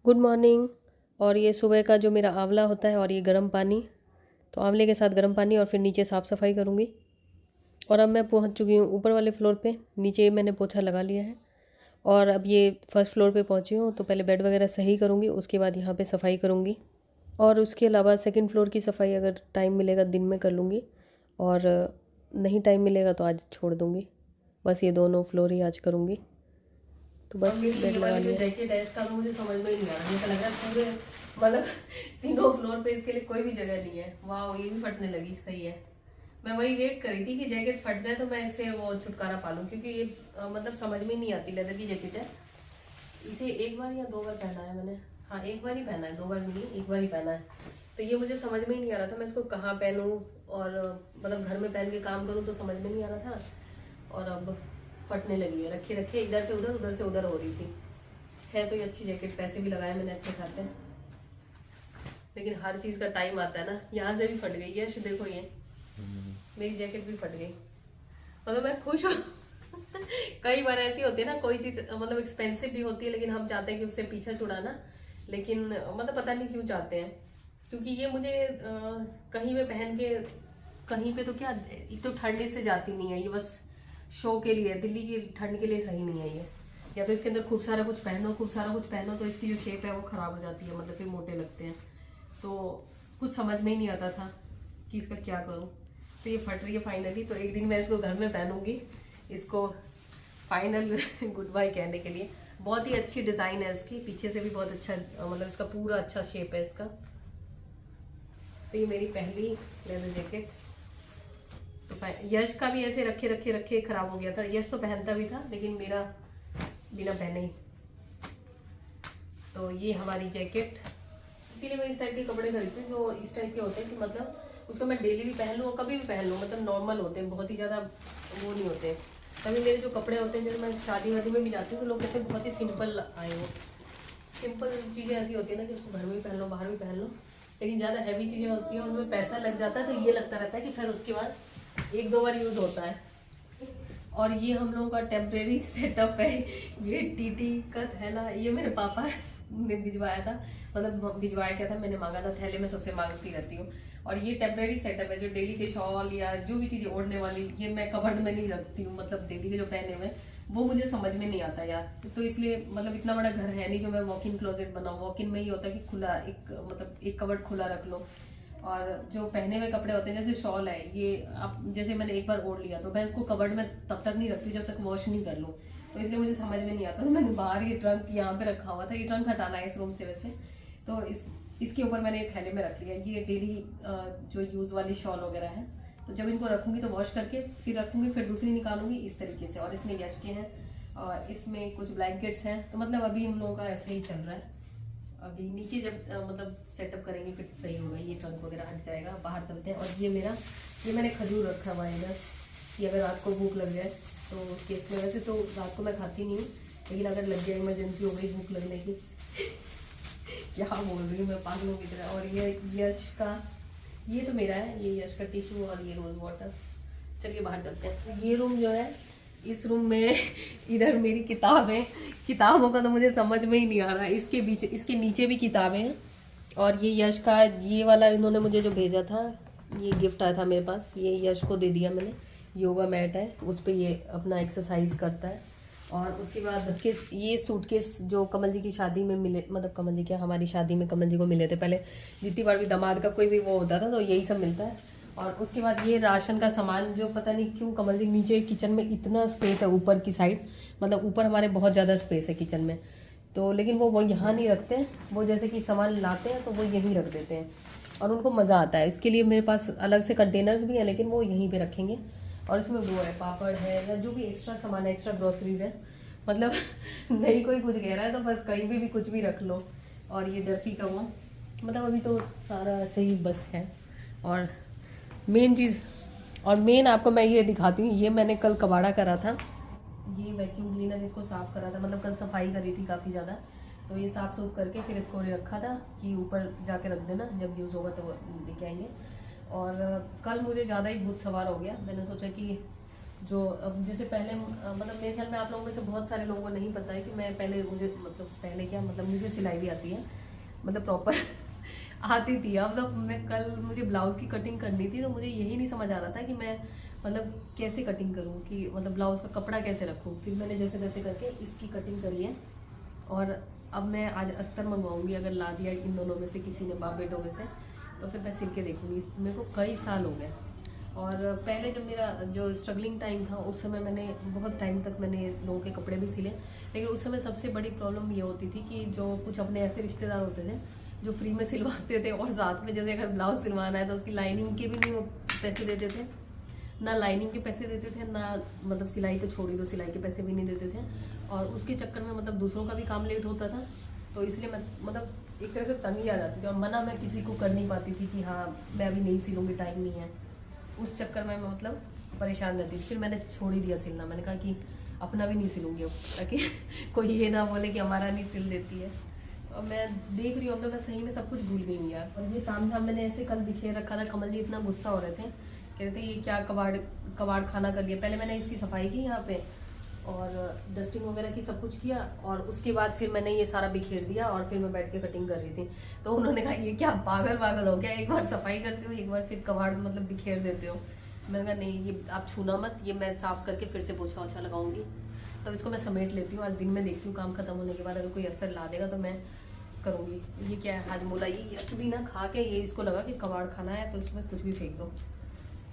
Good morning. और ये सुबह का जो मेरा आंवला होता है और ये गर्म पानी, तो आंवले के साथ गर्म पानी और फिर नीचे साफ़ सफाई करूँगी। और अब मैं पहुँच चुकी हूँ ऊपर वाले फ्लोर पे। नीचे मैंने पोछा लगा लिया है और अब ये फर्स्ट फ्लोर पे पहुँची हूँ, तो पहले बेड वगैरह सही करूँगी, उसके बाद यहाँ पे सफाई करूँगी। और उसके अलावा सेकंड फ्लोर की सफाई अगर टाइम मिलेगा दिन में कर लूँगी, और नहीं टाइम मिलेगा तो आज छोड़ दूँगी। बस ये दोनों फ्लोर ही आज करूँगी। तो बस बेड लगा लिया। जैकेट है इसका तो मुझे समझ में ही नहीं आ रहा, मुझे लग रहा है पूरे मतलब तीनों फ्लोर पे इसके लिए कोई भी जगह नहीं है। वाह, ये भी फटने लगी, सही है। मैं वही वेट कर रही थी कि जैकेट फट जाए तो मैं इससे वो छुटकारा पा लूं, क्योंकि ये मतलब समझ में नहीं आती। लेदर की जैकेट है, इसे एक बार या दो बार पहना है मैंने। हाँ, एक बार ही पहना है, दो बार नहीं, एक बार ही पहना है। तो ये मुझे समझ में ही नहीं आ रहा था मैं इसको कहाँ पहनूं, और मतलब घर में पहन के काम करूं तो समझ में नहीं आ रहा था। और अब फटने लगी है, रखे रखे इधर से उधर हो रही थी। है तो ये अच्छी जैकेट, पैसे भी लगाए मैंने अच्छे खासे, लेकिन हर चीज का टाइम आता है ना। यहाँ से भी फट गई है, देखो ये मेरी जैकेट भी फट गई। मतलब मैं खुश हूँ कई बार ऐसी होती है ना, कोई चीज मतलब एक्सपेंसिव भी होती है, लेकिन हम चाहते हैं कि उससे पीछा छुड़ाना, लेकिन मतलब पता नहीं क्यों चाहते हैं। क्योंकि ये मुझे कहीं पे पहन के, कहीं पे तो क्या, एक तो ठंड से जाती नहीं है, ये बस शो के लिए, दिल्ली की ठंड के लिए सही नहीं है ये। या तो इसके अंदर खूब सारा कुछ पहनो तो इसकी जो शेप है वो खराब हो जाती है, मतलब फिर मोटे लगते हैं। तो कुछ समझ में ही नहीं आता था कि इसका क्या करूं। तो ये फट रही है फाइनली, तो एक दिन मैं इसको घर में पहनूंगी, इसको फाइनल गुड बाय कहने के लिए। बहुत ही अच्छी डिजाइन है इसकी, पीछे से भी बहुत अच्छा, मतलब इसका पूरा अच्छा शेप है इसका। तो ये मेरी पहली लेदर जैकेट। तो यश का भी ऐसे रखे रखे रखे खराब हो गया था। यश तो पहनता भी था, लेकिन मेरा बिना पहने ही। तो ये हमारी जैकेट, इसीलिए मैं इस टाइप के कपड़े खरीदती हूँ जो इस टाइप के होते हैं कि मतलब उसको मैं डेली भी पहन लूँ और कभी भी पहन लूँ, मतलब नॉर्मल होते हैं, बहुत ही ज़्यादा वो नहीं होते। तभी मेरे जो कपड़े होते हैं, जैसे मैं शादी वादी में भी जाती हूँ तो लोग कहते हैं बहुत ही सिंपल आए हो। सिंपल चीज़ें ऐसी होती है ना कि उसको घर में भी पहन लो, बाहर भी पहन लो, लेकिन ज़्यादा हैवी चीज़ें होती हैं उनमें पैसा लग जाता है, तो ये लगता रहता है कि फिर उसके बाद एक दो बार यूज़ होता है। और ये हम लोगों का टेम्परेरी सेटअप है। ये टीटी का थैला, ये मेरे पापा ने भिजवाया था, मतलब भिजवाया क्या था, मैंने मांगा था, थैले में सबसे मांगती रहती हूँ। और ये टेम्परेरी सेटअप है, जो डेली के शॉल या जो भी चीज़ें ओढ़ने वाली, ये मैं कबर्ड में नहीं रखती हूँ, मतलब डेली के जो पहने हुए वो मुझे समझ में नहीं आता यार। तो इसलिए मतलब इतना बड़ा घर है नहीं जो मैं वॉक इन क्लोजेट बनाऊँ। वॉक इन में ही होता है कि खुला एक, मतलब एक कबर्ड खुला रख लो। और जो पहने हुए कपड़े होते हैं, जैसे शॉल है, ये आप जैसे मैंने एक बार ओढ़ लिया तो मैं इसको कबर्ड में तब तक नहीं रखती जब तक वॉश नहीं कर लूँ। तो इसलिए मुझे समझ में नहीं आता, तो मैंने बाहर ये ट्रंक यहाँ पे रखा हुआ था। ये ट्रंक हटाना है इस रूम से वैसे, तो इसके ऊपर मैंने ये थैले में रख लिया। ये डेली जो यूज़ वाली शॉल वगैरह है, तो जब इनको रखूँगी तो वॉश करके फिर रखूँगी, फिर दूसरी निकालूंगी इस तरीके से। और इसमें यश के हैं और इसमें कुछ ब्लैंकेट्स हैं। तो मतलब अभी हम लोगों का ऐसे ही चल रहा है। अभी नीचे जब मतलब सेटअप करेंगे फिर सही होगा, ये ट्रंक वगैरह हट जाएगा। बाहर चलते हैं। और ये मैंने खजूर रखा हुआ है इधर, कि अगर रात को भूख लग जाए तो केस में, वैसे तो रात को मैं खाती नहीं हूँ, लेकिन अगर लग जाए, इमरजेंसी हो गई भूख लगने की क्या बोल रही हूँ मैं, पागलों की तरह। और ये यश का, ये तो मेरा है, ये यश का टिशू और ये रोज़ वाटर। चलिए बाहर चलते हैं। ये रूम जो है, इस रूम में इधर मेरी किताबें, किताबों का तो मुझे समझ में ही नहीं आ रहा है। इसके बीच, इसके नीचे भी किताबें हैं। और ये यश का, ये वाला इन्होंने मुझे जो भेजा था, ये गिफ्ट आया था मेरे पास, ये यश को दे दिया मैंने। योगा मैट है, उस पर ये अपना एक्सरसाइज करता है। और उसके बाद ये सूटकेस जो कमल जी की शादी में मिले, मतलब कमल जी क्या, हमारी शादी में कमल जी को मिले थे पहले। जितनी बार भी दामाद का कोई भी वो होता था तो यही सब मिलता है। और उसके बाद ये राशन का सामान, जो पता नहीं क्यों कमल जी, नीचे किचन में इतना स्पेस है ऊपर की साइड, मतलब ऊपर हमारे बहुत ज़्यादा स्पेस है किचन में, तो लेकिन वो यहाँ नहीं रखते हैं। वो जैसे कि सामान लाते हैं तो वो यहीं रख देते हैं, और उनको मज़ा आता है। इसके लिए मेरे पास अलग से कंटेनर्स भी हैं, लेकिन वो यहीं पे रखेंगे। और इसमें वो है, पापड़ है या जो भी एक्स्ट्रा सामान है, एक्स्ट्रा ग्रोसरीज है, मतलब नहीं कोई कुछ कह रहा है तो बस कहीं भी कुछ भी रख लो। और ये दर्फी का वो, मतलब अभी तो सारा ऐसे ही बस है। और मेन चीज़, और मेन आपको मैं ये दिखाती हूँ, ये मैंने कल कबाड़ा करा था, ये वैक्यूम क्लीनर, इसको साफ़ करा था, मतलब कल सफाई करी थी काफ़ी ज़्यादा, तो ये साफ़ सूफ करके फिर इसको रखा था कि ऊपर जाके रख देना, जब यूज़ होगा तो लेके आएंगे। और कल मुझे ज़्यादा ही भूत सवार हो गया। मैंने सोचा कि जो अब जैसे पहले मतलब मेरे ख्याल में आप लोगों में से बहुत सारे लोगों को नहीं पता है कि मैं पहले मुझे मतलब पहले क्या मतलब मुझे सिलाई भी आती है, मतलब प्रॉपर आती थी। अब मतलब मैं कल मुझे ब्लाउज़ की कटिंग करनी थी, तो मुझे यही नहीं समझ आ रहा था कि मैं मतलब कैसे कटिंग करूँ, कि मतलब ब्लाउज़ का कपड़ा कैसे रखूँ। फिर मैंने जैसे तैसे करके इसकी कटिंग करी है, और अब मैं आज अस्तर मंगवाऊंगी, अगर ला दिया इन दोनों में से किसी ने, बाप बेटों में से, तो फिर मैं सिल के देखूंगी। मेरे को कई साल हो गए, और पहले जब मेरा जो स्ट्रगलिंग टाइम था उस समय मैंने बहुत टाइम तक मैंने इस लोगों के कपड़े भी सिले, लेकिन उस समय सबसे बड़ी प्रॉब्लम ये होती थी कि जो कुछ अपने ऐसे रिश्तेदार होते थे जो फ्री में सिलवाते थे, और साथ में जैसे अगर ब्लाउज सिलवाना है तो उसकी लाइनिंग के भी नहीं वो पैसे देते थे, ना लाइनिंग के पैसे देते थे, ना मतलब सिलाई तो छोड़ ही दो, सिलाई के पैसे भी नहीं देते थे। और उसके चक्कर में मतलब दूसरों का भी काम लेट होता था, तो इसलिए मैं मतलब एक तरह से तंग ही आ जाती थी, और मना मैं किसी को कर नहीं पाती थी कि हाँ मैं अभी नहीं सिलूँगी, टाइम नहीं है। उस चक्कर में मैं मतलब परेशान रहती थी। फिर मैंने छोड़ ही दिया सिलना, मैंने कहा कि अपना भी नहीं सिलूँगी अब, ताकि कोई ये ना बोले कि हमारा नहीं सिल देती है। और मैं देख रही हूँ अब तो मैं सही में सब कुछ भूल गई हूँ यार। और ये ताम झाम मैंने ऐसे कल बिखेर रखा था, कमल जी इतना गुस्सा हो रहे थे, कह रहे थे ये क्या कबाड़ खाना कर लिया। पहले मैंने इसकी सफाई की यहाँ पे, और डस्टिंग वगैरह की, सब कुछ किया, और उसके बाद फिर मैंने ये सारा बिखेर दिया, और फिर मैं बैठ के कटिंग कर रही थी। तो उन्होंने कहा ये क्या पागल हो गया, एक बार सफाई करते हो, एक बार फिर कबाड़ मतलब बिखेर देते हो। मैंने कहा नहीं, ये आप छूना मत, ये मैं साफ़ करके फिर से पोछा ओछा लगाऊंगी। तब इसको मैं समेट लेती हूँ, आज दिन में देखती हूँ काम खत्म होने के बाद अगर कोई अस्तर ला देगा तो मैं करूँगी। ये क्या है हाजमोला, ये यश भी ना खा के ये इसको लगा कि कबाड़ खाना है तो इसमें कुछ भी फेंक दो।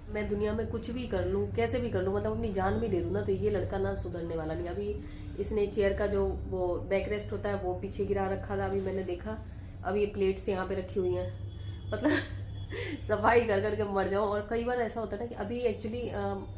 मैं दुनिया में कुछ भी कर लूँ, कैसे भी कर लूँ, मतलब अपनी जान भी दे दूँ ना, तो ये लड़का ना सुधरने वाला नहीं। अभी इसने चेयर का जो वो बैक रेस्ट होता है वो पीछे गिरा रखा था, अभी मैंने देखा, अब ये प्लेट्स यहाँ पे रखी हुई हैं, मतलब सफाई कर करके मर जाऊँ। और कई बार ऐसा होता है ना कि अभी एक्चुअली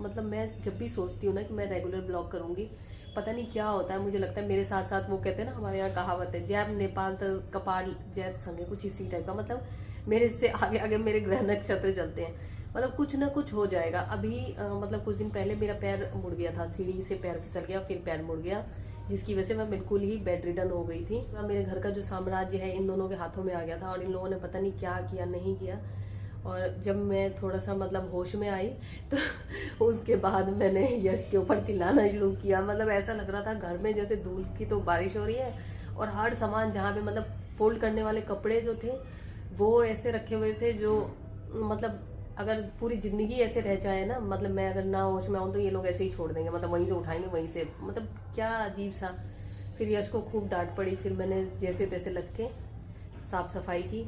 मतलब मैं जब भी सोचती हूँ ना कि मैं रेगुलर ब्लॉग करूँगी, पता नहीं क्या होता है, मुझे लगता है मेरे साथ साथ वो कहते हैं ना, हमारे यहाँ कहावत है, जैब नेपाल तो कपाल जैद संगे, कुछ इसी टाइप का, मतलब मेरे से आगे आगे मेरे ग्रह नक्षत्र चलते हैं, मतलब कुछ ना कुछ हो जाएगा। अभी मतलब कुछ दिन पहले मेरा पैर मुड़ गया था, सीढ़ी से पैर फिसल गया, फिर पैर मुड़ गया, जिसकी वजह से मैं बिल्कुल ही बेड रिडन हो गई थी। मेरे घर का जो साम्राज्य है इन दोनों के हाथों में आ गया था, और इन लोगों ने पता नहीं क्या किया नहीं किया। और जब मैं थोड़ा सा मतलब होश में आई तो उसके बाद मैंने यश के ऊपर चिल्लाना शुरू किया। मतलब ऐसा लग रहा था घर में जैसे धूल की तो बारिश हो रही है, और हर सामान जहाँ पे मतलब फोल्ड करने वाले कपड़े जो थे वो ऐसे रखे हुए थे, जो मतलब अगर पूरी ज़िंदगी ऐसे रह जाए ना, मतलब मैं अगर ना होश में आऊँ तो ये लोग ऐसे ही छोड़ देंगे, मतलब वहीं से उठाएंगे वहीं से, मतलब क्या अजीब सा। फिर यश को खूब डांट पड़ी, फिर मैंने जैसे तैसे लग के साफ़ सफाई की,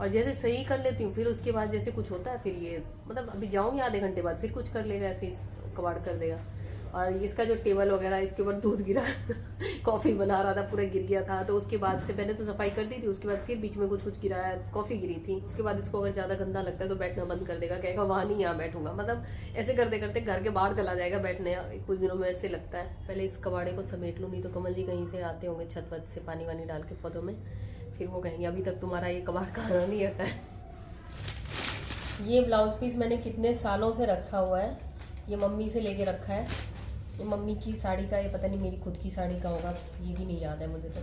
और जैसे सही कर लेती हूँ, फिर उसके बाद जैसे कुछ होता है, फिर ये मतलब अभी जाऊँगी आधे घंटे बाद फिर कुछ कर लेगा, ऐसे ही कबाड़ कर देगा। और इसका जो टेबल वगैरह, इसके ऊपर दूध गिरा कॉफ़ी बना रहा था, पूरा गिर गया था, तो उसके बाद से मैंने तो सफाई कर दी थी, उसके बाद फिर बीच में कुछ कुछ गिराया, कॉफ़ी गिरी थी। उसके बाद इसको अगर ज़्यादा गंदा लगता है तो बैठना बंद कर देगा, कहेगा वहाँ नहीं यहाँ बैठूंगा, मतलब ऐसे करते करते घर के बाहर चला जाएगा बैठने। कुछ दिनों में ऐसे लगता है। पहले इस कबाड़े को समेट लूँ, नहीं तो कमल जी कहीं से आते होंगे छत वत से पानी वानी डाल के पौधों में, फिर वो कहेंगे अभी तक तुम्हारा ये कबाड़ कहाँ नहीं हटा है। ये ब्लाउज पीस मैंने कितने सालों से रखा हुआ है, ये मम्मी से लेके रखा है, ये मम्मी की साड़ी का, ये पता नहीं मेरी खुद की साड़ी का होगा, ये भी नहीं याद है मुझे तो,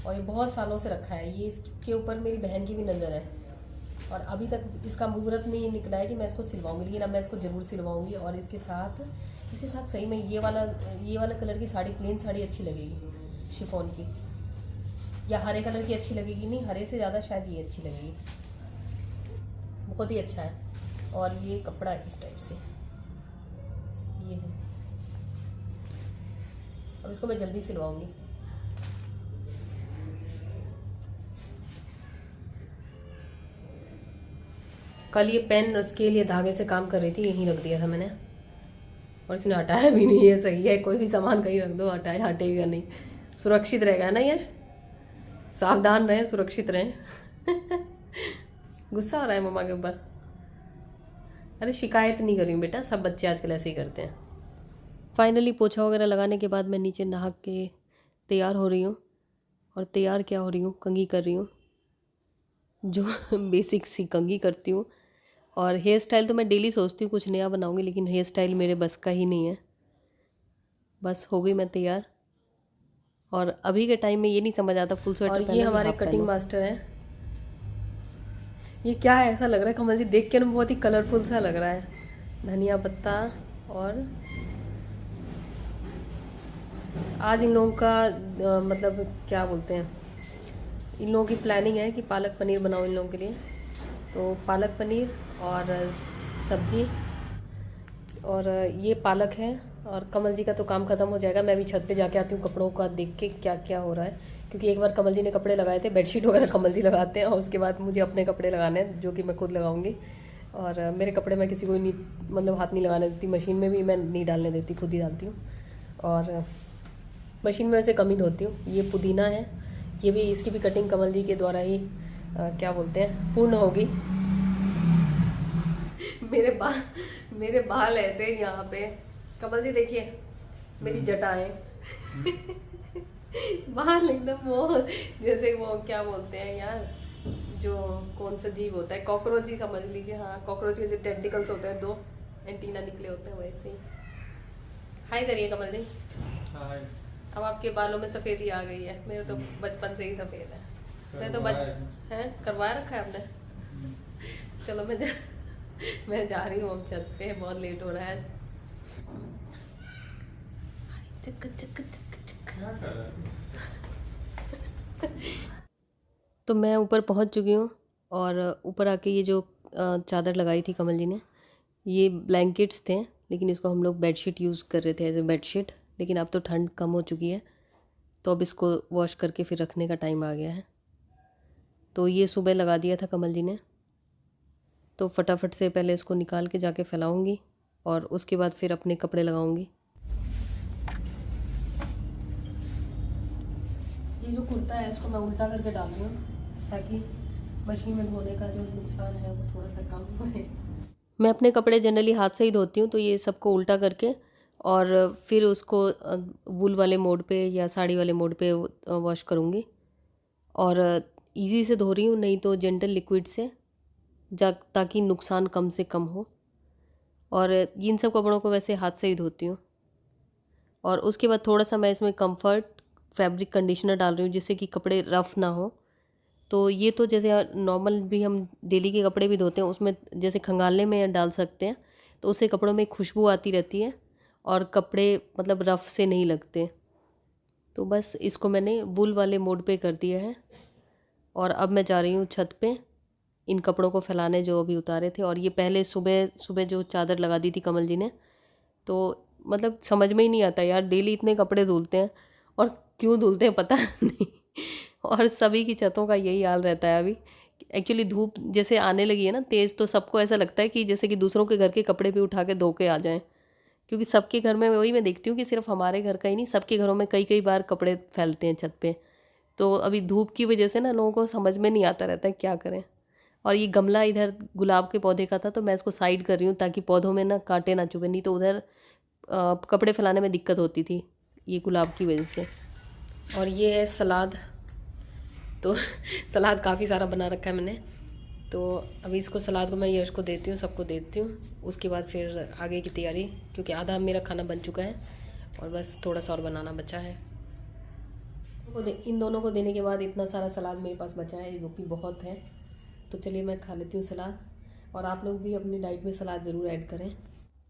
और ये बहुत सालों से रखा है। ये इसके ऊपर मेरी बहन की भी नज़र है, और अभी तक इसका मुहूर्त नहीं निकला है कि मैं इसको सिलवाऊंगी, लेकिन अब मैं इसको ज़रूर सिलवाऊंगी। और इसके साथ सही में ये वाला कलर की साड़ी, प्लेन साड़ी अच्छी लगेगी शिफॉन की, या हरे कलर की अच्छी लगेगी, नहीं हरे से ज़्यादा शायद ये अच्छी लगेगी, बहुत ही अच्छा है। और ये कपड़ा इस टाइप से ये है, और इसको मैं जल्दी सिलवाऊंगी। कल ये पेन स्केल ये धागे से काम कर रही थी, यहीं रख दिया था मैंने, और इसने हटाया भी नहीं है। सही है, कोई भी सामान कहीं रख दो, हटेगा नहीं, सुरक्षित रहेगा ना यश, सावधान रहें, सुरक्षित रहें। गुस्सा आ रहा है मम्मा के ऊपर। अरे शिकायत नहीं कर रही हूँ बेटा, सब बच्चे आजकल ऐसे ही करते हैं। फाइनली पोछा वगैरह लगाने के बाद मैं नीचे नहा के तैयार हो रही हूँ, और तैयार क्या हो रही हूँ, कंघी कर रही हूँ, जो बेसिक सी कंघी करती हूँ। और हेयर स्टाइल तो मैं डेली सोचती हूँ कुछ नया बनाऊँगी, लेकिन हेयर स्टाइल मेरे बस का ही नहीं है। बस हो गई मैं तैयार, और अभी के टाइम में ये नहीं समझ आता फुल स्वेटर पहनो। और ये हमारे कटिंग मास्टर हैं। ये क्या है, ऐसा लग रहा है कमल जी देख के ना बहुत ही कलरफुल सा लग रहा है, धनिया पत्ता और आज इन लोगों का मतलब क्या बोलते हैं, इन लोगों की प्लानिंग है कि पालक पनीर बनाओ इन लोगों के लिए। तो पालक पनीर और सब्जी, और ये पालक है। और कमल जी का तो काम ख़त्म हो जाएगा। मैं भी छत पे जाके आती हूँ कपड़ों का देख के क्या क्या हो रहा है, क्योंकि एक बार कमल जी ने कपड़े लगाए थे, बेडशीट वगैरह कमल जी लगाते हैं, और उसके बाद मुझे अपने कपड़े लगाने हैं जो कि मैं खुद लगाऊंगी। और मेरे कपड़े मैं किसी को नहीं, मतलब हाथ नहीं लगाने देती, मशीन में भी मैं नहीं डालने देती, खुद ही डालती हूँ। और मशीन में वैसे कम ही धोती हूँ। ये पुदीना है, ये भी, इसकी भी कटिंग कमल जी के द्वारा ही क्या बोलते हैं पूर्ण होगी। मेरे बाल ऐसे यहाँ पे, कमल जी देखिए मेरी जटाएं बाल एकदम वो, जैसे वो क्या बोलते हैं यार, जो कौन सा जीव होता है, कॉकरोच ही समझ लीजिए। हाँ, कॉकरोच के जो टेंटिकल्स होते हैं, 2 एंटीना निकले होते हैं, वैसे ही। हाय करिए कमल जी। हाय। अब आपके बालों में सफ़ेदी आ गई है, मेरे तो बचपन से ही सफ़ेद है। मैं तो हैं करवा रखा है आपने। चलो मैं जा रही हूँ अब छत पे, बहुत लेट हो रहा है आज। चक चक चक चक। तो मैं ऊपर पहुँच चुकी हूँ, और ऊपर आके ये जो चादर लगाई थी कमल जी ने, ये ब्लैंकेट्स थे, लेकिन इसको हम लोग बेडशीट यूज़ कर रहे थे एज ए बेडशीट। लेकिन अब तो ठंड कम हो चुकी है, तो अब इसको वॉश करके फिर रखने का टाइम आ गया है। तो ये सुबह लगा दिया था कमल जी ने, तो फटाफट से पहले इसको निकाल के जाके फैलाऊंगी, और उसके बाद फिर अपने कपड़े लगाऊंगी। ये जो कुर्ता है इसको मैं उल्टा करके डाल रही हूँ, ताकि मशीन में धोने का जो नुकसान है वो थोड़ा सा कम होए। मैं अपने कपड़े जनरली हाथ से ही धोती हूँ, तो ये सबको उल्टा करके और फिर उसको वूल वाले मोड पे या साड़ी वाले मोड पे वॉश करूँगी। और इजी से धो रही हूँ, नहीं तो जेंटल लिक्विड से, ताकि नुकसान कम से कम हो। और इन सब कपड़ों को वैसे हाथ से ही धोती हूँ। और उसके बाद थोड़ा सा मैं इसमें कंफर्ट फैब्रिक कंडीशनर डाल रही हूँ, जिससे कि कपड़े रफ़ ना हो। तो ये तो जैसे नॉर्मल भी हम डेली के कपड़े भी धोते हैं, उसमें जैसे खंगालने में डाल सकते हैं, तो उससे कपड़ों में खुशबू आती रहती है और कपड़े मतलब रफ़ से नहीं लगते। तो बस इसको मैंने वूल वाले मोड पे कर दिया है, और अब मैं जा रही हूँ छत पे इन कपड़ों को फैलाने जो अभी उतारे थे। और ये पहले सुबह सुबह जो चादर लगा दी थी कमल जी ने, तो मतलब समझ में ही नहीं आता यार, डेली इतने कपड़े धुलते हैं और क्यों धुलते हैं पता नहीं। और सभी की छतों का यही हाल रहता है अभी। एक्चुअली धूप जैसे आने लगी है ना तेज़, तो सबको ऐसा लगता है कि जैसे कि दूसरों के घर के कपड़े भी उठा के धो के आ जाएं, क्योंकि सबके घर में वही मैं देखती हूँ कि सिर्फ हमारे घर का ही नहीं, सबके घरों में कई कई बार कपड़े फैलते हैं छत पे। तो अभी धूप की वजह से ना लोगों को समझ में नहीं आता रहता है क्या करें। और ये गमला इधर गुलाब के पौधे का था, तो मैं इसको साइड कर रही हूँ ताकि पौधों में ना कांटे ना चुभे, नहीं तो उधर कपड़े फैलाने में दिक्कत होती थी ये गुलाब की वजह से। और ये है सलाद, तो सलाद काफ़ी सारा बना रखा है मैंने। तो अभी इसको सलाद को मैं यश को देती हूँ, सबको देती हूँ, उसके बाद फिर आगे की तैयारी, क्योंकि आधा मेरा खाना बन चुका है और बस थोड़ा सा और बनाना बचा है। इन दोनों को देने के बाद इतना सारा सलाद मेरे पास बचा है, जो कि बहुत है। तो चलिए मैं खा लेती हूँ सलाद, और आप लोग भी अपनी डाइट में सलाद ज़रूर ऐड करें।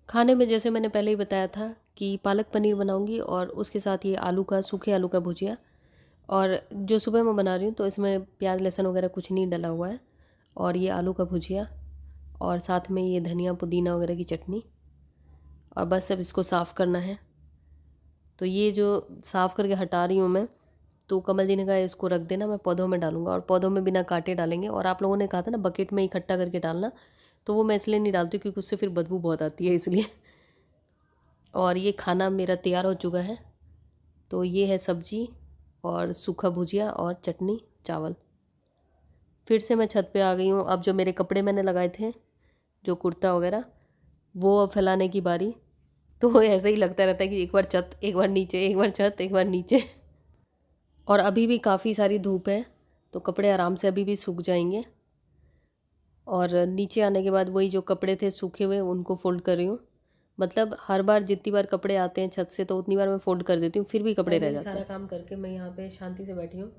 खाने में जैसे मैंने पहले ही बताया था कि पालक पनीर बनाऊंगी, और उसके साथ ये आलू का, सूखे आलू का भुजिया। और जो सुबह मैं बना रही हूँ तो इसमें प्याज लहसुन वगैरह कुछ नहीं डला हुआ है, और ये आलू का भुजिया, और साथ में ये धनिया पुदीना वगैरह की चटनी। और बस अब इसको साफ़ करना है। तो ये जो साफ़ करके हटा रही हूँ मैं, तो कमल जी ने कहा इसको रख देना, मैं पौधों में डालूंगा, और पौधों में बिना कांटे डालेंगे। और आप लोगों ने कहा था ना बकेट में इकट्ठा करके डालना, तो वो मैं इसलिए नहीं डालती क्योंकि उससे फिर बदबू बहुत आती है, इसलिए। और ये खाना मेरा तैयार हो चुका है। तो ये है सब्जी और सूखा भुजिया और चटनी चावल। फिर से मैं छत पे आ गई हूँ। अब जो मेरे कपड़े मैंने लगाए थे, जो कुर्ता वगैरह, वो अब फैलाने की बारी। तो ऐसे ही लगता रहता है कि एक बार छत, एक बार नीचे, एक बार छत, एक बार नीचे। और अभी भी काफ़ी सारी धूप है, तो कपड़े आराम से अभी भी सूख जाएंगे। और नीचे आने के बाद वही जो कपड़े थे सूखे हुए, उनको फ़ोल्ड कर रही हूँ। मतलब हर बार जितनी बार कपड़े आते हैं छत से, तो उतनी बार मैं फ़ोल्ड कर देती हूँ, फिर भी कपड़े रह जाते हैं। सारा काम करके मैं यहाँ पे शांति से बैठी हूँ।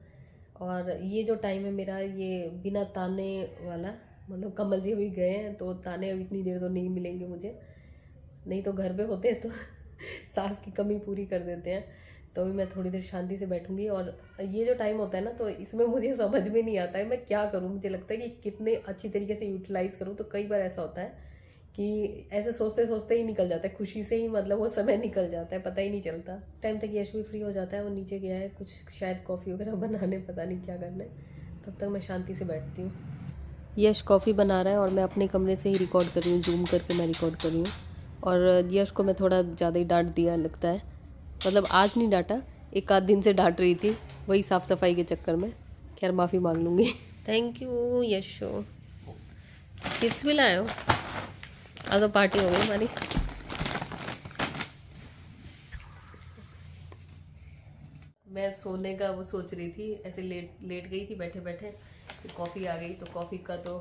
और ये जो टाइम है मेरा, ये बिना ताने वाला, मतलब कमल जी अभी गए हैं, तो ताने अभी इतनी देर तो नहीं मिलेंगे मुझे, नहीं तो घर पे होते हैं तो सास की कमी पूरी कर देते हैं। तो अभी मैं थोड़ी देर शांति से बैठूंगी। और ये जो टाइम होता है ना, तो इसमें मुझे समझ में नहीं आता है मैं क्या करूँ। मुझे लगता है कि कितने अच्छी तरीके से यूटिलाइज़ करूँ। तो कई बार ऐसा होता है कि ऐसे सोचते सोचते ही निकल जाता है, खुशी से ही मतलब वो समय निकल जाता है, पता ही नहीं चलता। टाइम तक यश भी फ्री हो जाता है, वो नीचे गया है कुछ शायद कॉफ़ी वगैरह बनाने, पता नहीं क्या करना है। तब तक मैं शांति से बैठती हूँ। यश कॉफ़ी बना रहा है और मैं अपने कमरे से ही रिकॉर्ड कर रही हूँ, जूम करके मैं रिकॉर्ड कर रही हूँ। और यश को मैं थोड़ा ज़्यादा ही डांट दिया लगता है, मतलब आज नहीं डांटा, एक आध दिन से डांट रही थी वही साफ़ सफाई के चक्कर में। खैर माफ़ी मांग लूँगी। Thank you Yesso. चिप्स भी लाए हो? आज तो पार्टी हो गई हमारी। मैं सोने का वो सोच रही थी, ऐसे लेट गई थी बैठे बैठे, तो कॉफ़ी आ गई। तो कॉफ़ी का तो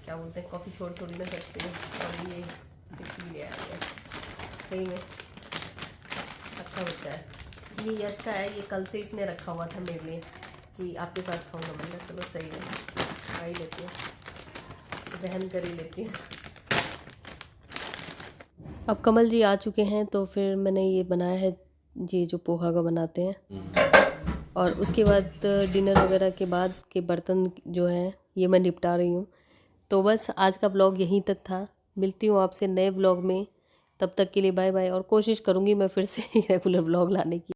क्या बोलते हैं, कॉफ़ी छोड़ थोड़ी ना सकते हैं। और ये चिप्स भी ले आ गया, सही में अच्छा बच्चा है। ये यश का है, ये कल से इसने रखा हुआ था मेरे लिए कि आपके साथ खाऊंगा। मैंने चलो सही है, खा ही लेती हूँ, दहन कर ही लेती हूँ। अब कमल जी आ चुके हैं, तो फिर मैंने ये बनाया है, ये जो पोहा का बनाते हैं। और उसके बाद डिनर वगैरह के बाद के बर्तन जो हैं ये मैं निपटा रही हूँ। तो बस आज का ब्लॉग यहीं तक था। मिलती हूँ आपसे नए ब्लॉग में, तब तक के लिए बाय बाय। और कोशिश करूँगी मैं फिर से रेगुलर ब्लॉग लाने की।